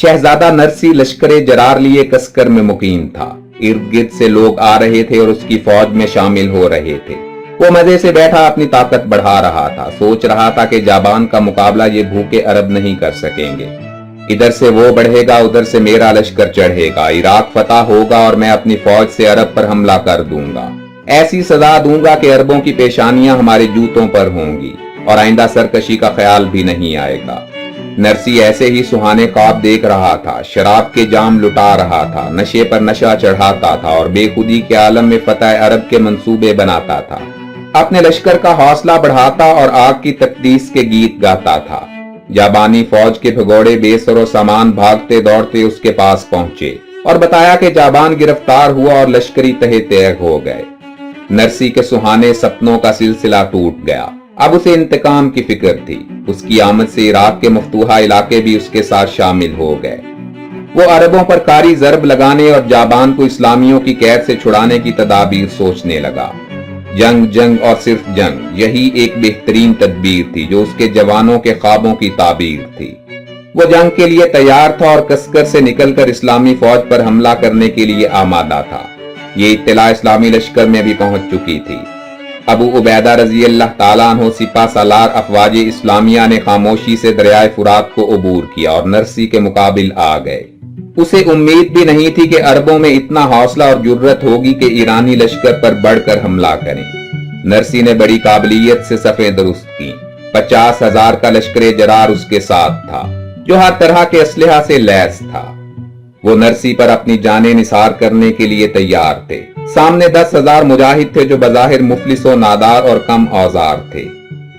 शहजादा नरसी लश्कर जरार लिए कसकर में मुकीम था। इर्द गिर्द से लोग आ रहे थे और उसकी फौज में शामिल हो रहे थे। वो मजे से बैठा अपनी ताकत बढ़ा रहा था। सोच रहा था कि जाबान का मुकाबला ये भूखे अरब नहीं कर सकेंगे। इधर से वो बढ़ेगा, उधर से मेरा लश्कर चढ़ेगा, इराक फतह होगा और मैं अपनी फौज से अरब पर हमला कर दूंगा। ऐसी सजा दूंगा कि अरबों की पेशानियां हमारे जूतों पर होंगी और आइंदा सरकशी का ख्याल भी नहीं आएगा। नरसी ऐसे ही सुहाने ख्वाब देख रहा था, शराब के जाम लुटा रहा था, नशे पर नशा चढ़ाता था और बेखुदी के आलम में फतह अरब के मंसूबे बनाता था। अपने लश्कर का हौसला बढ़ाता और आग की तकदीस के गीत गाता था। जाबानी फौज के भगोड़े बेसरो सामान भागते दौड़ते उसके पास पहुंचे और बताया कि जाबान गिरफ्तार हुआ और लश्करी तहे तैग हो गए। नरसी के सुहाने सपनों का सिलसिला टूट गया। अब उसे इंतकाम की फिक्र थी। उसकी आमद से इराक के मफ्तूहा इलाके भी उसके साथ शामिल हो गए। वो अरबों पर कारी जरब लगाने और जाबान को इस्लामियों की कैद से छुड़ाने की तदाबीर सोचने लगा। जंग जंग और सिर्फ जंग, यही एक बेहतरीन तदबीर थी जो उसके जवानों के ख्वाबों की ताबीर थी। वो जंग के लिए तैयार था और कसकर से निकलकर इस्लामी फौज पर हमला करने के लिए आमादा था। ये इत्तला इस्लामी लश्कर में भी पहुंच चुकी थी। अबू उबैदा रजी अल्लाह ताला अन्हु सिपा सालार अफवाज इस्लामिया ने खामोशी से दरियाए फुरात को अबूर किया और नरसी के मुकाबिल आ गए। उसे उम्मीद भी नहीं थी कि अरबों में इतना हौसला और जुर्रत होगी कि ईरानी लश्कर पर बढ़कर हमला करें। नरसी ने बड़ी काबिलियत से सफें दुरुस्त की। 50,000 का लश्कर जरार उसके साथ था जो हर तरह के असलहा से लैस था। वो नरसी पर अपनी जानें निसार करने के लिए तैयार थे। सामने 10,000 मुजाहिद थे जो बज़ाहिर मुफलिस व नादार और कम औजार थे।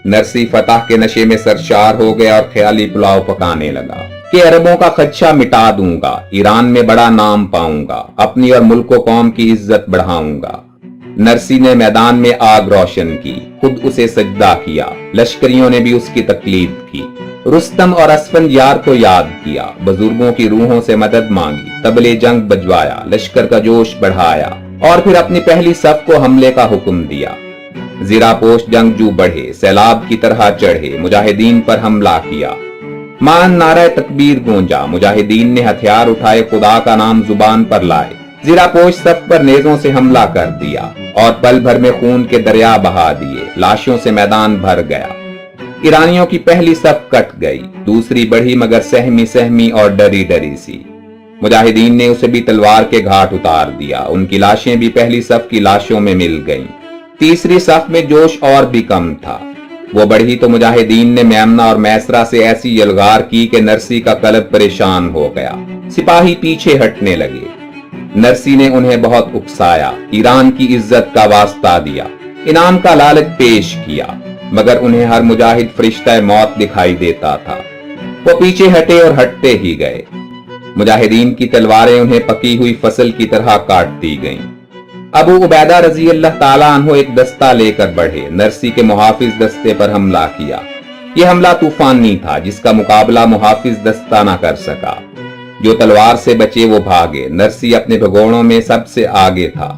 नरसी फतह के नशे में सरशार हो गया और ख्याली पुलाव पकाने लगा कि अरबों का खदशा मिटा दूंगा, ईरान में बड़ा नाम पाऊंगा, अपनी और मुल्क कौम की इज्जत बढ़ाऊंगा। नरसी ने मैदान में आग रोशन की, खुद उसे सजदा किया। लश्करियों ने भी उसकी तकलीद की। रुस्तम और असफन यार को याद किया, बुजुर्गों की रूहों से मदद मांगी, तबले जंग बजवाया, लश्कर का जोश बढ़ाया और फिर अपनी पहली सफ को हमले का हुक्म दिया। जीरापोश जंगजू बढ़े, सैलाब की तरह चढ़े, मुजाहिदीन पर हमला किया। मान नारा तकबीर गूंजा, मुजाहिदीन ने हथियार उठाए, खुदा का नाम जुबान पर लाए। जीरापोश सफ पर नेजों से हमला कर दिया और पल भर में खून के दरिया बहा दिए। लाशों से मैदान भर गया। ईरानियों की पहली सफ कट गई, दूसरी बढ़ी मगर सहमी सहमी और डरी डरी सी। मुजाहिदीन ने उसे भी तलवार के घाट उतार दिया। उनकी लाशें भी पहली सफ की लाशों में मिल गईं। तीसरी सफ में जोश और भी कम था। वो बढ़ी तो मुजाहिदीन ने मैमना और मैसरा से ऐसी यलगार की कि नरसी का कल्ब परेशान हो गया। सिपाही पीछे हटने लगे। नरसी ने उन्हें बहुत उकसाया, ईरान की इज्जत का वास्ता दिया, इनाम का लालच पेश किया, मगर उन्हें हर मुजाहिद फरिश्ता मौत दिखाई देता था। वो पीछे हटे और हटते ही गए। मुजाहिदीन की तलवारें उन्हें पकी हुई फसल की तरह काटती गईं। अबू उबैदा रजी अल्लाह ताला अन्हु एक दस्ता लेकर बढ़े, नरसी के मुहाफिज दस्ते पर हमला किया। यह हमला तूफानी था जिसका मुकाबला मुहाफिज दस्ता न कर सका। जो तलवार से बचे वो भागे। नरसी अपने भगोड़ों में सबसे आगे था।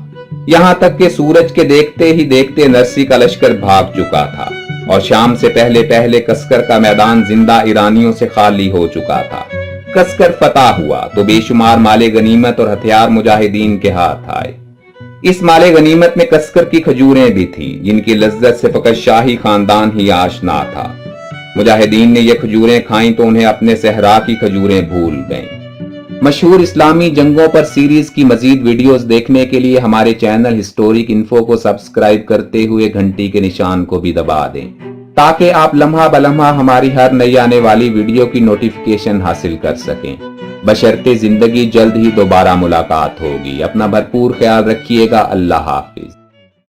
यहां तक कि सूरज के देखते ही देखते नरसी का लश्कर भाग चुका था और शाम से पहले पहले कसकर का मैदान जिंदा ईरानियों से खाली हो चुका था। कसकर फतह हुआ तो बेशुमार माले गनीमत और हथियार मुजाहिदीन के हाथ आए। इस माले गनीमत में कसकर की खजूरें भी थीं जिनकी लज्जत से फकत शाही खानदान ही आशना था। मुजाहिदीन ने ये खजूरें खाईं तो उन्हें अपने सहरा की खजूरें भूल गईं। मशहूर इस्लामी जंगों पर सीरीज की मजीद वीडियोस देखने के लिए हमारे चैनल हिस्टोरिक इन्फो को सब्सक्राइब करते हुए घंटी के निशान को भी दबा दें ताकि आप लम्हा बलम्हा हमारी हर नई आने वाली वीडियो की नोटिफिकेशन हासिल कर सकें। बशर्ते जिंदगी जल्द ही दोबारा मुलाकात होगी। अपना भरपूर ख्याल रखिएगा। अल्लाह हाफिज।